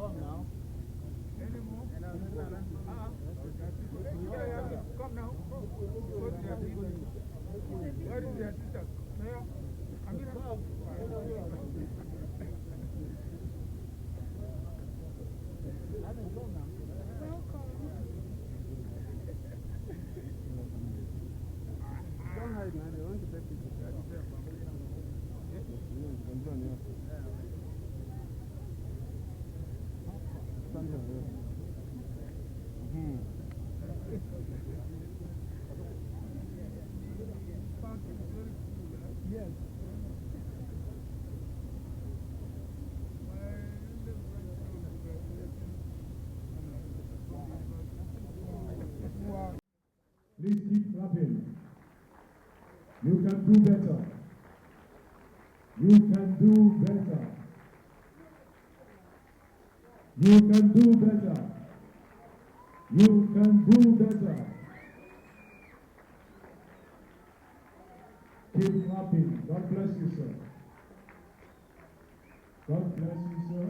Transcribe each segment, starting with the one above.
Come now. Where is your sister? Don't hide, man. I want to take pictures. Yes. Please keep clapping. You can do better. You can do better. You can do better. You can do better. Keep clapping. God bless you, sir. God bless you, sir.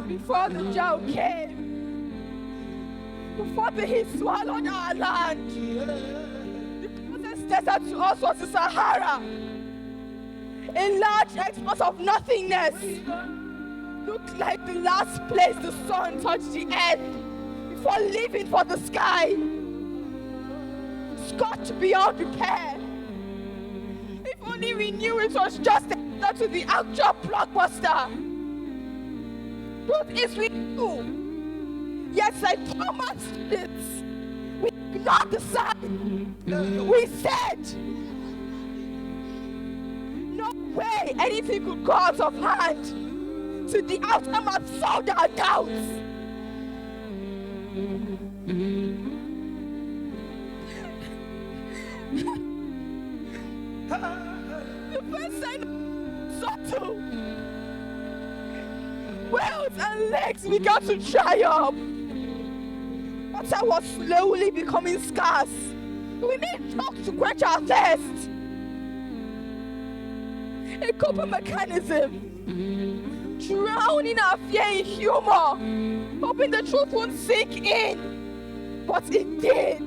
Before the drought came, before the heat swallowed our land, the closest desert to us was the Sahara, a large expanse of nothingness. Looked like the last place the sun touched the earth before leaving for the sky. Scorched beyond repair. If only we knew it was just a to the actual blockbuster. Truth is we knew. Yet like Thomas students, we ignored the sign. We said, no way anything could go out of hand. To the aftermath sold our doubts. The first sign subtle. Whales and legs began to dry up. Water was slowly becoming scarce. We need drugs to quench our thirst. A coping mechanism. Drowning our fear in humor, hoping the truth won't sink in. But it did.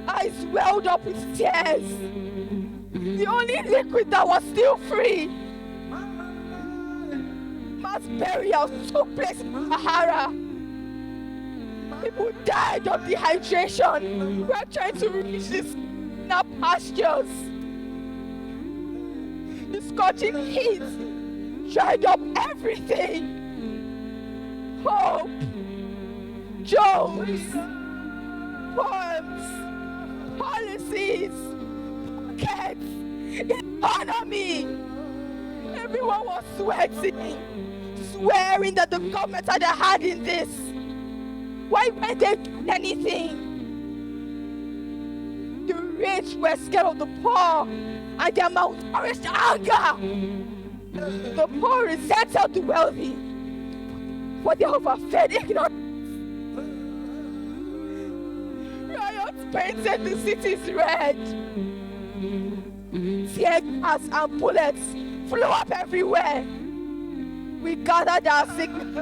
Eyes welled up with tears. The only liquid that was still free. Mass burials took place in Sahara. People died of dehydration. We're trying to reach these pastures. The scorching heat dried up everything. Hope, jokes, poems, policies, pockets, economy. Everyone was sweating, swearing that the government had a hand in this. Why weren't they doing anything? The rich were scared of the poor and their malnourished anger. The poor resented the wealthy for their overfed ignorance. Riots painted the cities red. Tear gas and bullets flew up everywhere. We gathered our signals,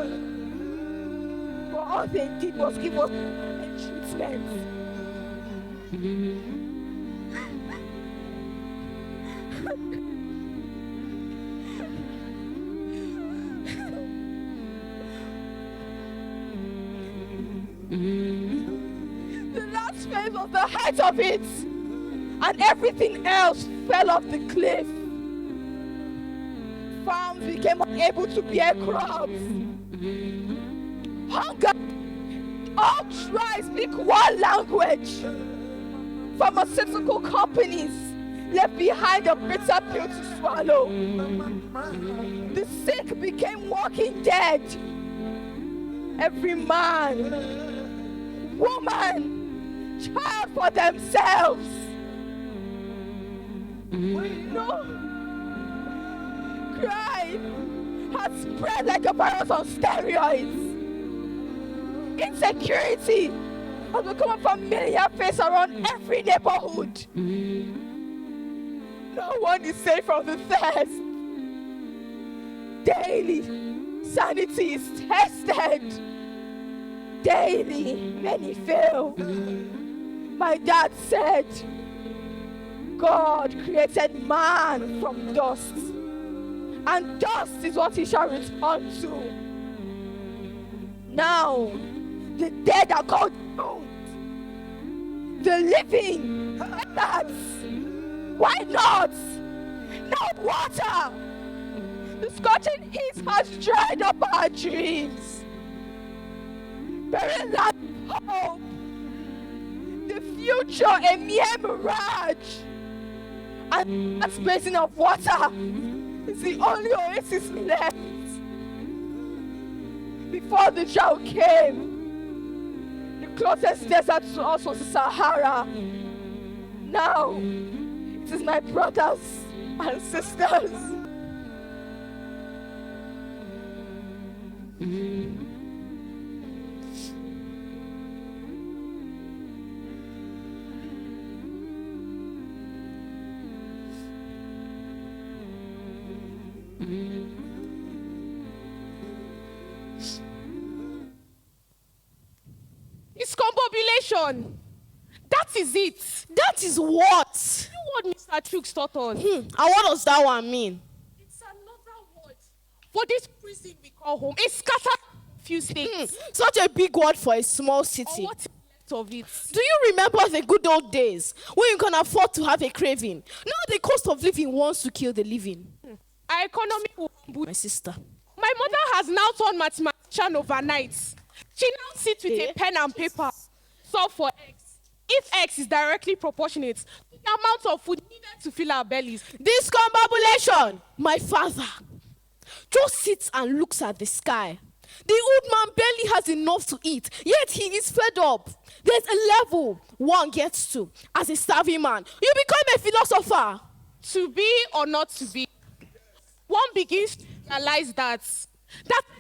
but all they did was give us treatment. The last phase was the height of it, and everything else fell off the cliff. Farms became unable to bear crops. Hunger. All tribes speak one language. Pharmaceutical companies left behind a bitter pill to swallow. The sick became walking dead. Every man, woman, child for themselves. No. Crime has spread like a virus on steroids. Insecurity has become a familiar face around every neighborhood. No one is safe from the thirst. Daily, sanity is tested. Daily, many fail. My dad said, God created man from dust, and dust is what he shall return to. Now, the dead are called doomed. The living, nuts. Why not? No water. The scorching heat has dried up our dreams. Very lack of hope. The future a mere mirage. And that basin of water is the only oasis left. Before the drought came, the closest desert to us was the Sahara. Now, it is my brothers and sisters. It's combobulation. That is it. That is what? You what Mr. Chooks taught us. And what does that one mean? It's another word for this prison we call home. A scattered few states. Such a big word for a small city. Or what is left of it? Do you remember the good old days when you can afford to have a craving? Now the cost of living wants to kill the living. Our economy will humble. My sister. My mother has now turned mathematician overnight. She now sits with a pen and paper. Solve for X. If X is directly proportionate to the amount of food needed to fill our bellies. Discombobulation. My father just sits and looks at the sky. The old man barely has enough to eat, yet he is fed up. There's a level one gets to as a starving man. You become a philosopher. To be or not to be. One begins to realize that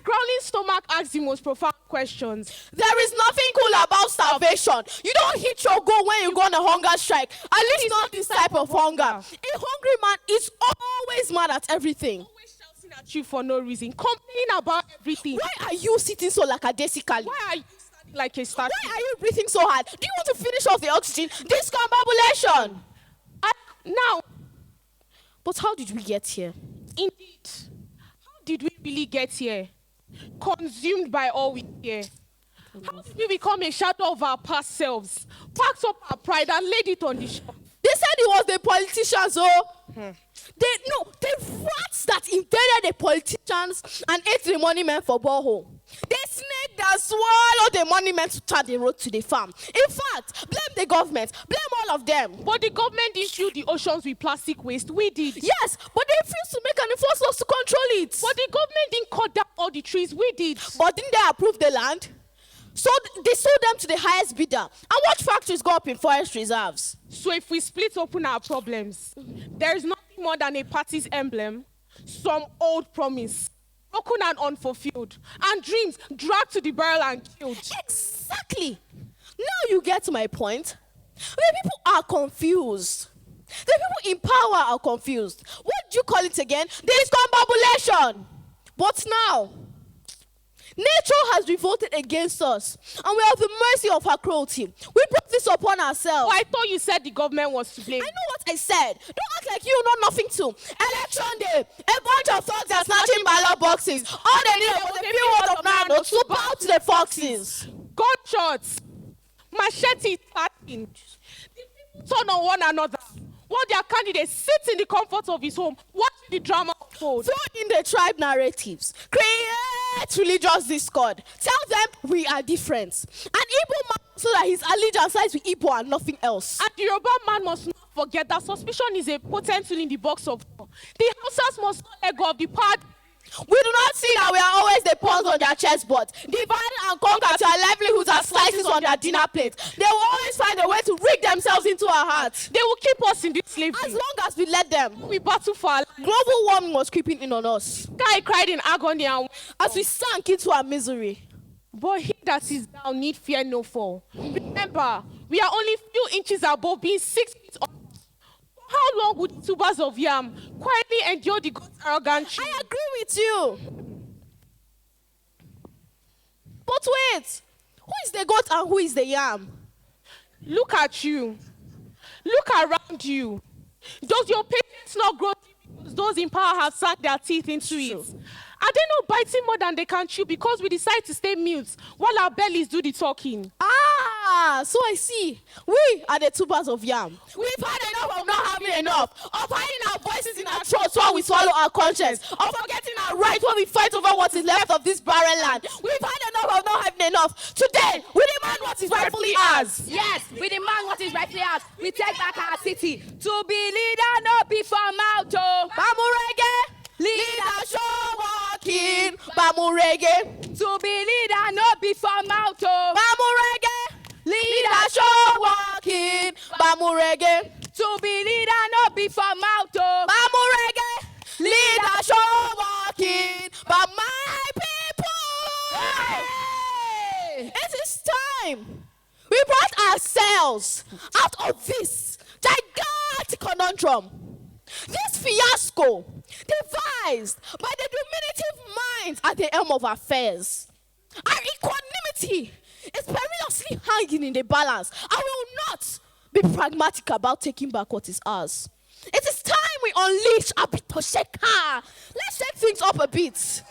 growling stomach asks the most profound questions. There is nothing cool about starvation. You don't hit your goal when you go on a hunger strike. At least not this type of hunger. A hungry man is always mad at everything. Always shouting at you for no reason, complaining about everything. Why are you sitting so lackadaisically? Why are you standing like a statue? Why are you breathing so hard? Do you want to finish off the oxygen? Discombobulation. Now, but how did we get here? Indeed. How did we really get here? Consumed by all we hear. How did we become a shadow of our past selves? Packed up our pride and laid it on the shelf. They said it was the politicians, the rats that invaded the politicians and ate the money meant for borehole. The snake that swallowed the money meant to tar the road to the farm. In fact, blame the government, blame all of them. But the government didn't fill the oceans with plastic waste. We did. Yes, but they refused to make an enforced laws to control it. But the government didn't cut down all the trees. We did. But didn't they approve the land? So they sold them to the highest bidder. And watch factories go up in forest reserves. So if we split open our problems, there is nothing more than a party's emblem, some old promise, broken and unfulfilled, and dreams dragged to the barrel and killed. Exactly. Now you get to my point. The people are confused. The people in power are confused. What do you call it again? Discombobulation. But now, nature has revolted against us, and we have the mercy of her cruelty. We brought this upon ourselves. Oh, I thought you said the government was to blame. I know what I said. Don't act like you know nothing too. Election day, a bunch of thugs are snatching ballot boxes. All they needed was a few words of naira to bow to the foxes. God shots. Machete is passing. The people turn on one another. While their candidate sits in the comfort of his home, watching the drama unfold. Throw in the tribe narratives. Create religious discord. Tell them we are different. An Igbo man so that his allegiance lies with Igbo and nothing else. And the Yoruba man must not forget that suspicion is a potent tool in the box of war. The Hausas must not let go of the power. We do not see that we are always the pawns on their chessboard. Divide and conquer to our livelihoods and slices on their dinner plate. They will always find a way to rig themselves into our hearts. They will keep us in this slavery. As long as we let them. We battle for our lives. Global warming was creeping in on us. Sky cried in agony and as we sank into our misery. But he that is down need fear no fall. Remember, we are only few inches above being 6 feet up. How long would the tubers of yam quietly endure the God's arrogant tree? I agree with you. But wait, who is the goat and who is the yam? Look at you. Look around you. Does your patience not grow because those in power have sunk their teeth into it? Are they not biting more than they can chew because we decide to stay mute while our bellies do the talking? So I see. We are the tubers of yam. We've had enough of not having enough, of hiding our voices in our throats while we swallow our conscience, of forgetting our rights when we fight over what is left of this barren land. We've had enough of not having enough. Today, we demand what is rightfully ours. Yes, we demand what is rightfully ours. We take back our city to be leader, not be from out. Bamurege, leader show walking. Bamurege, to be leader, not be from out. Bamurege, leader show walking. Bamurege, to be leader, not be from out. Bamurege, leader show walking. But my people, hey! It is time. We brought ourselves out of this gigantic conundrum. This fiasco devised by the diminutive minds at the helm of affairs. Our equanimity is perilously hanging in the balance. I will not be pragmatic about taking back what is ours. It is time we unleash a bit of sheka. Let's shake things up a bit. Yes.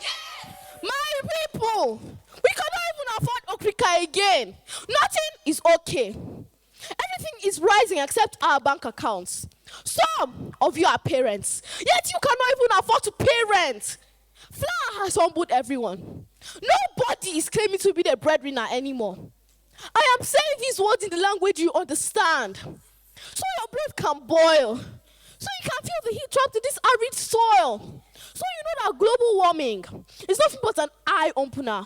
My people, we cannot even afford Okrika again. Nothing is okay. Everything is rising except our bank accounts. Some of you are parents, yet you cannot even afford to pay rent. Flour has humbled everyone. Nobody is claiming to be the breadwinner anymore. I am saying these words in the language you understand, so your blood can boil, so you can feel the heat trapped in this arid soil, so you know that global warming is nothing but an eye-opener,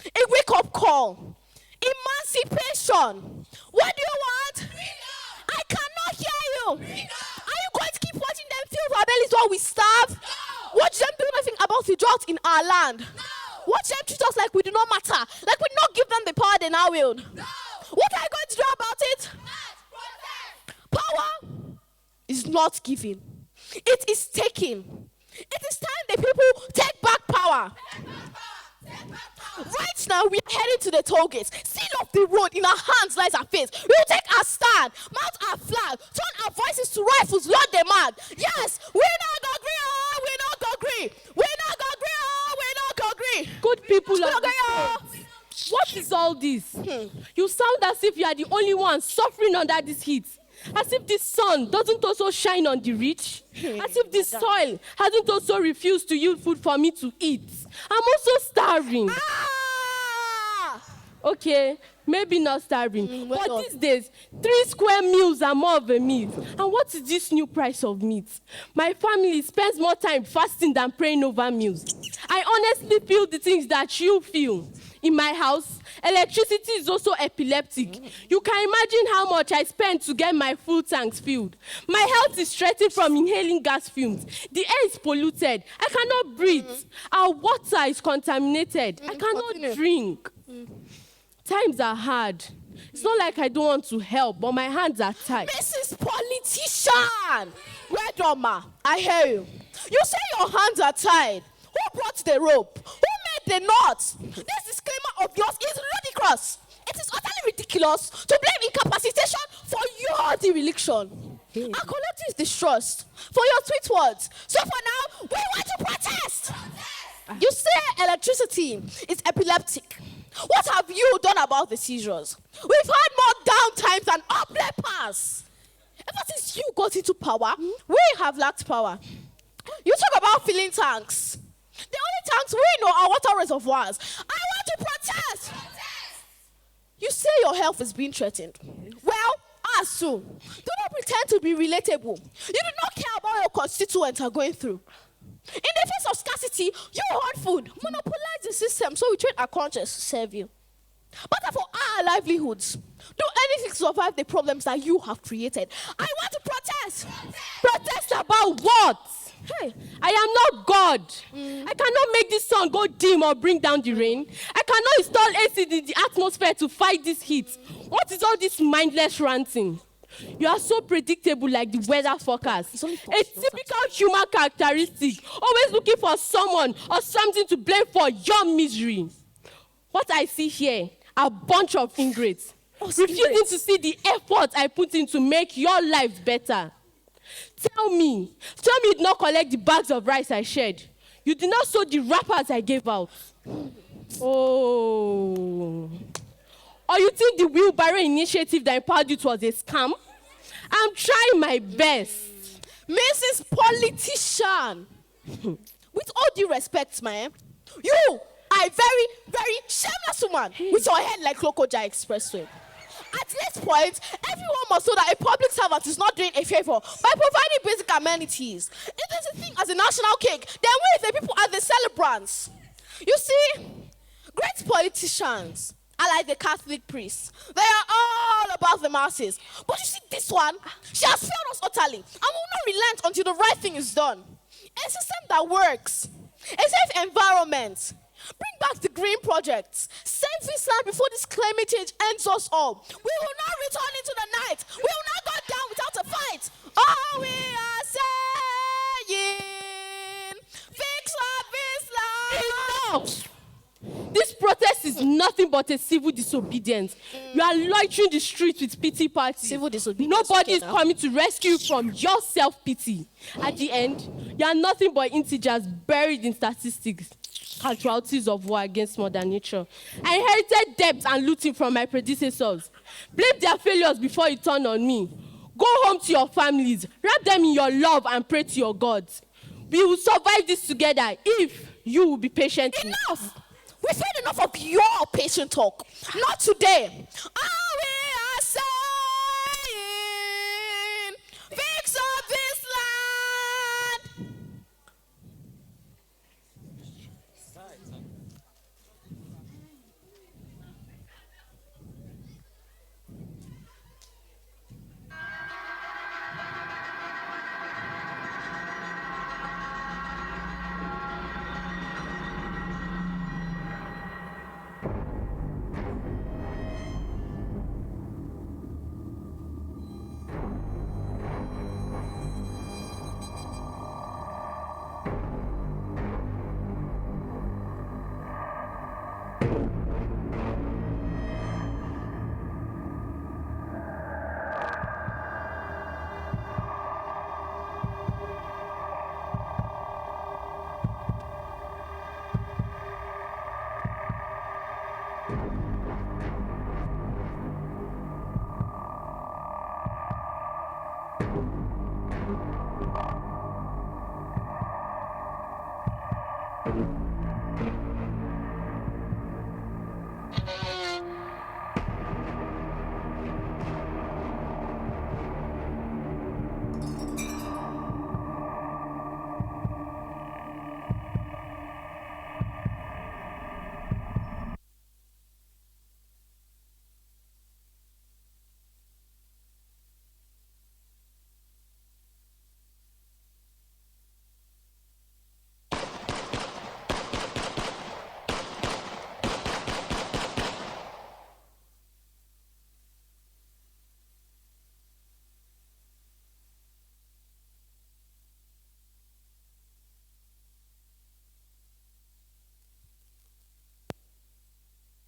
a wake-up call, emancipation. What do you want? Freedom. I cannot hear you. Freedom. Are you going to keep watching them fill our bellies while we starve? No. Watch them do nothing about the drought in our land. No. Watch them treat us like we do not matter, like we not give them the power they now wield. No. What are you going to do about it? Power is not given. It is taken. It is time the people take back power. Right now, we are heading to the toll gates. Seal off the road. In our hands lies our face. We will take our stand, mount our flag, turn our voices to rifles, Lord demand. Yes, we're not agree. Oh, we're not agree. We're not agree. Oh, we're not agree. Good people of agree. Oh. What is all this? You sound as if you are the only one suffering under this heat. As if this sun doesn't also shine on the rich. As if this soil hasn't also refused to yield food for me to eat. I'm also starving. Okay, maybe not starving. But these days, 3 square meals are more of a meal. And what is this new price of meat? My family spends more time fasting than praying over meals. I honestly feel the things that you feel. In my house, electricity is also epileptic. You can imagine how much I spend to get my full tanks filled. My health is threatened from inhaling gas fumes. The air is polluted. I cannot breathe. Our water is contaminated. I cannot drink. Times are hard. It's not like I don't want to help, but my hands are tied. Mrs. Politician! Red Roma, I hear you. You say your hands are tied. Who brought the rope? Who made the knots? This disclaimer of yours is ludicrous. It is utterly ridiculous to blame incapacitation for your dereliction. Our collective distrust for your sweet words. So for now, we want to protest. You say electricity is epileptic. What have you done about the seizures? We've had more downtimes than uplifters. Ever since you got into power, we have lacked power. You talk about filling tanks. The only tanks we know are water reservoirs. I want to protest. You say your health is being threatened. Well, as too. Do not pretend to be relatable. You do not care about what your constituents are going through. In the face of scarcity, you want food. Monopolize the system so we train our conscience to serve you. But for our livelihoods, do anything to survive the problems that you have created. I want to protest. Protest about what? Hey, I am not God. I cannot make this sun go dim or bring down the rain. I cannot install AC in the atmosphere to fight this heat. What is all this mindless ranting? You are so predictable like the weather forecast. A typical human characteristic, always looking for someone or something to blame for your misery. What I see here are a bunch of ingrates, refusing to see the effort I put in to make your lives better. Tell me you did not collect the bags of rice I shared. You did not sow the wrappers I gave out. Oh. Or you think the wheelbarrow initiative that empowered you was a scam? I'm trying my best. Mrs. Politician, with all due respect, man, you are a very, very shameless woman with your head like Lokoja Expressway. At this point, everyone must know that a public servant is not doing a favor by providing basic amenities. It is a thing as a national cake, then we the people are the celebrants. You see, great politicians are like the Catholic priests. They are all about the masses. But you see, this one, she has failed us utterly and will not relent until the right thing is done. A system that works, a safe environment. Bring back the green projects. Save this land before this climate change ends us all. We will not return into the night. We will not go down without a fight. All we are saying, fix up this land. Enough! This protest is nothing but a civil disobedience. You are loitering the streets with pity parties. Civil disobedience. Nobody is coming to rescue you from your self-pity. At the end, you are nothing but integers buried in statistics. Casualties of war against Mother Nature. I inherited debt and looting from my predecessors. Blame their failures before you turn on me. Go home to your families, wrap them in your love and pray to your gods. We will survive this together if you will be patient. Enough! We've had enough of your patient talk. Not today. All we are saying, fix up this land.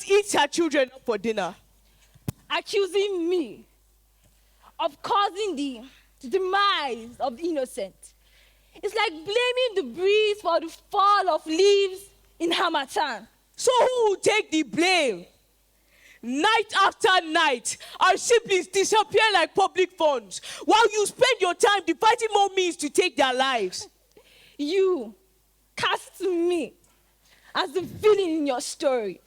Eat her children up for dinner, accusing me of causing the demise of the innocent. It's like blaming the breeze for the fall of leaves in Hamatan. So who will take the blame? Night after night, our siblings disappear like public funds, while you spend your time dividing more means to take their lives. You cast me as the villain in your story.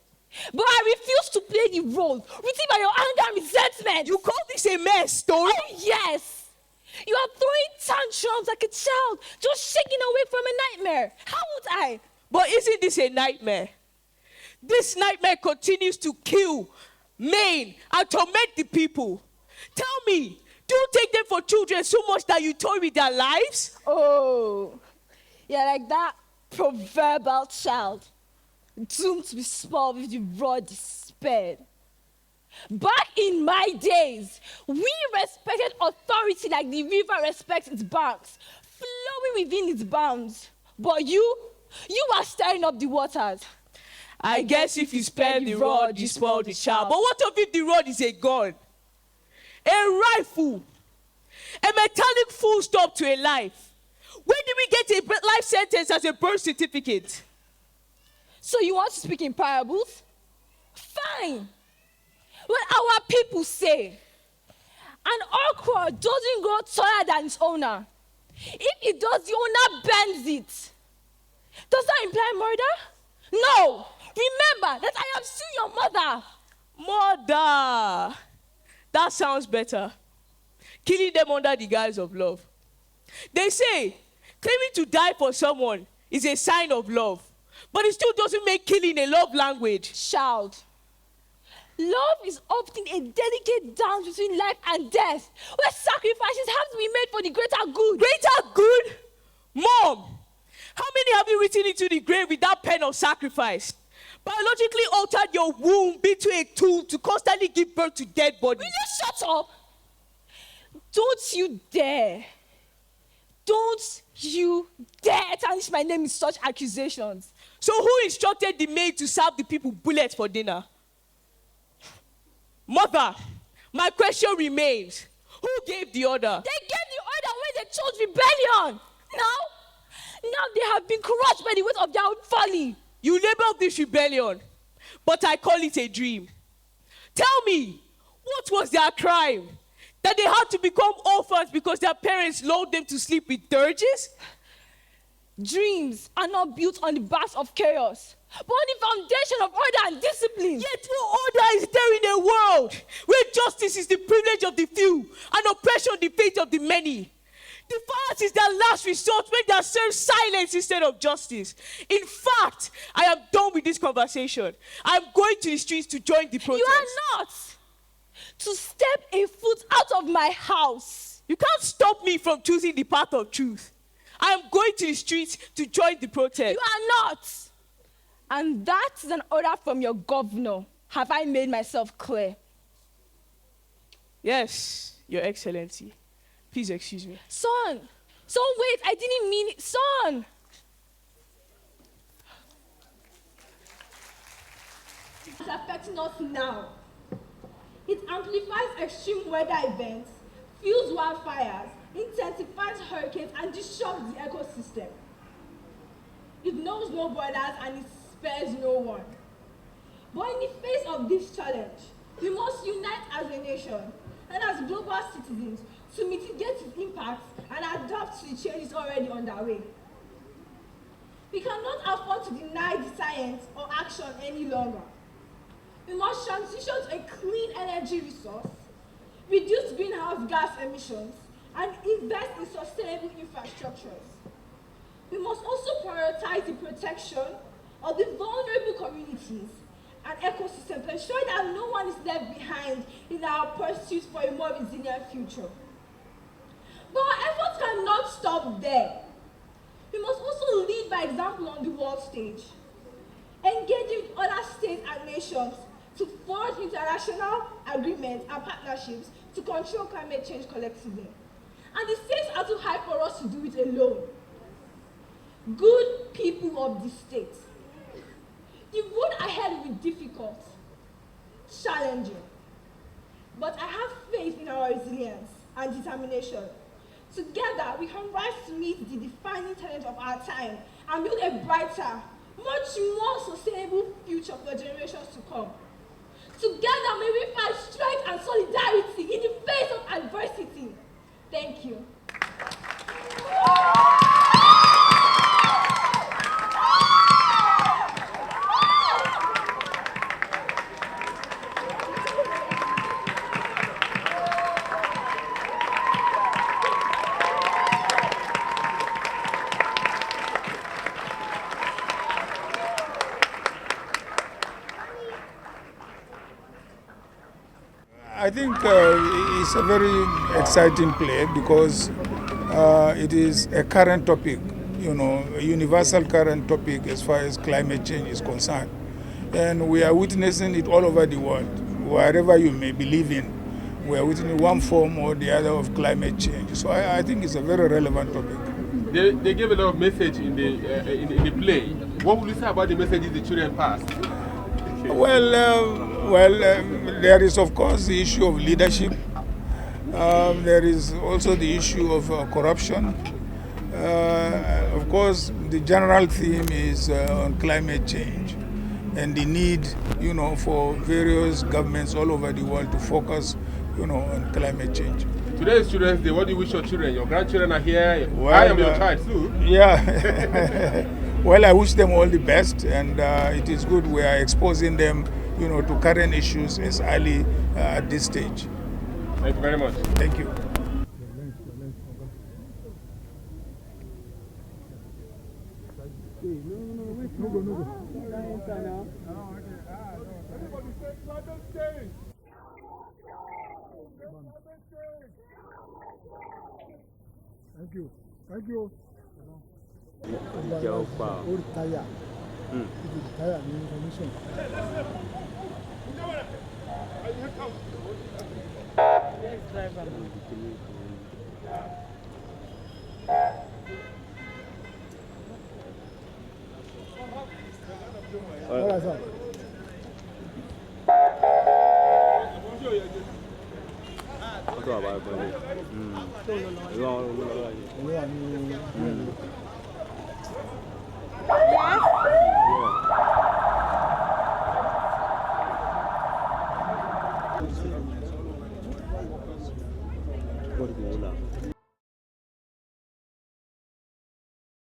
But I refuse to play the role written by your anger and resentment. You call this a mess story? Oh, yes. You are throwing tantrums like a child, just shaking away from a nightmare. How would I? But isn't this a nightmare? This nightmare continues to kill, maim, and torment the people. Tell me, do you take them for children so much that you toy with their lives? Oh, yeah, like that proverbial child, doomed to be spoiled with the raw despair. Back in my days, we respected authority like the river respects its banks, flowing within its bounds. But you are stirring up the waters. I guess if you spare the rod, you spoil the child. But what if the rod is a gun? A rifle? A metallic full stop to a life? When did we get a life sentence as a birth certificate? So you want to speak in parables? Fine. When our people say, an okra doesn't grow taller than its owner. If it does, the owner bends it. Does that imply murder? No. Remember that I am still your mother. Mother. That sounds better. Killing them under the guise of love. They say, claiming to die for someone is a sign of love. But it still doesn't make killing a love language. Child, love is often a delicate dance between life and death, where sacrifices have to be made for the greater good. Greater good? Mom, how many have you written into the grave without pen of sacrifice? Biologically altered your womb into a tool to constantly give birth to dead bodies. Will you shut up? Don't you dare. Don't you dare tarnish my name with such accusations. So who instructed the maid to serve the people bullets for dinner? Mother, my question remains. Who gave the order? They gave the order when they chose rebellion. Now they have been crushed by the weight of their own folly. You labeled this rebellion, but I call it a dream. Tell me, what was their crime? That they had to become orphans because their parents lulled them to sleep with dirges? Dreams are not built on the backs of chaos, but on the foundation of order and discipline. Yet no order is there in a world where justice is the privilege of the few and oppression the fate of the many. The violence is their last resort when they serve silence instead of justice. In fact, I am done with this conversation. I am going to the streets to join the protest. You are not to step a foot out of my house. You can't stop me from choosing the path of truth. I am going to the streets to join the protest. You are not. And that is an order from your governor. Have I made myself clear? Yes, Your Excellency. Please excuse me. Son, wait, I didn't mean it. Son. It's affecting us now. It amplifies extreme weather events, fuels wildfires, intensifies hurricanes, and disrupts the ecosystem. It knows no borders and it spares no one. But in the face of this challenge, we must unite as a nation and as global citizens to mitigate its impacts and adapt to the changes already underway. We cannot afford to deny the science or action any longer. We must transition to a clean energy resource, reduce greenhouse gas emissions, and invest in sustainable infrastructures. We must also prioritize the protection of the vulnerable communities and ecosystems to ensure that no one is left behind in our pursuit for a more resilient future. But our efforts cannot stop there. We must also lead by example on the world stage, engaging with other states and nations to forge international agreements and partnerships to control climate change collectively. And the stakes are too high for us to do it alone. Good people of the state, the road ahead will be difficult, challenging, but I have faith in our resilience and determination. Together, we can rise to meet the defining challenge of our time and build a brighter, much more sustainable future for generations to come. Together may we find strength and solidarity in the face of adversity. Thank you. I think it's a very exciting play because it is a current topic, a universal current topic as far as climate change is concerned. And we are witnessing it all over the world, wherever you may believe in. We are witnessing one form or the other of climate change. So I think it's a very relevant topic. They gave a lot of message in the play. What would you say about the messages the children passed? Well, there is of course the issue of leadership. There is also the issue of corruption. Of course, the general theme is on climate change and the need, for various governments all over the world to focus, on climate change. Today is Children's Day. What do you wish your children? Your grandchildren are here. Well, I am your child too. Yeah. Well, I wish them all the best, and it is good we are exposing them, to current issues as early at this stage. Thank you very much. Thank you. Thank you. Thank you.